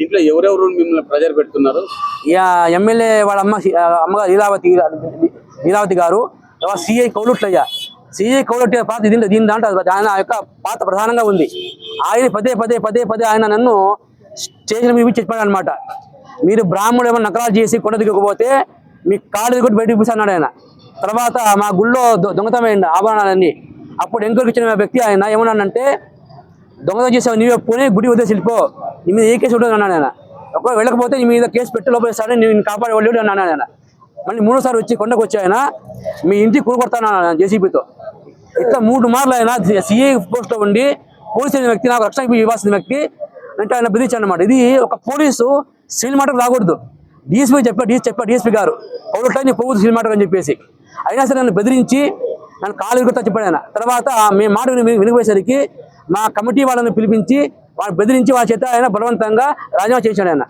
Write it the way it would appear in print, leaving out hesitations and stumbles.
ఇంట్లో ఎవరెవరు మిమ్మల్ని ప్రెజర్ పెడుతున్నారు? ఎమ్మెల్యే వాళ్ళ అమ్మగారు లీలావతి గారు, సిఐ కౌలుట్లయ్య. సిఐ కౌలుట్ల పాత్ర దీని దాంట్లో ఆయన యొక్క పాత్ర ప్రధానంగా ఉంది. ఆయన పదే ఆయన నన్ను స్టేషన్ మీద చెప్పాడు అనమాట. మీరు బ్రాహ్మణుడు ఏమైనా నకరాలు చేసి కొండ దిగకపోతే మీ కాళ్ళు కొట్టి బయటకు పిలిచాడు ఆయన. తర్వాత మా గుళ్ళో దొంగతనమైంది ఆభరణాలన్నీ. అప్పుడు ఎంక్వైరీకి ఇచ్చిన వ్యక్తి ఆయన ఏమన్నానంటే, దొంగతనం చేసావు నీవే పోనీ గుడి వదిలేసి వెళ్ళిపో, నీ మీద ఏ కేసు ఉంటుంది అన్నాడు ఆయన. ఒకవేళ వెళ్ళకపోతే నీ మీద కేసు పెట్టి లోపలిస్తాడని నేను కాపాడేవాళ్ళు అన్నాడు ఆయన. మళ్ళీ 3సారి వచ్చి కొండకు వచ్చి ఆయన మీ ఇంటికి కూడగొడతాను జేసీబీతో. ఇట్లా 3 మార్లు ఆయన సిఐ పోస్ట్లో ఉండి పోలీసు అయిన వ్యక్తి నాకు రక్షణ ఇవ్వాల్సిన వ్యక్తి అంటే ఆయన బెదిరించాడు అనమాట. ఇది ఒక పోలీసు సివిల్ మాటకు రాకూడదు. డిఎస్పీ చెప్పాడు డిఎస్పీ గారు పౌరుట్లా నీ పోవద్దు సివిల్ మాటకు అని చెప్పేసి. అయినా సరే నన్ను బెదిరించి నన్ను కాలు విరుగుతా చెప్పాడు ఆయన. తర్వాత మేము మాట వినిపోయేసరికి మా కమిటీ వాళ్ళని పిలిపించి వాళ్ళు బెదిరించి వాళ్ళ చేత ఆయన బలవంతంగా రాజీనామా చేశాడు ఆయన.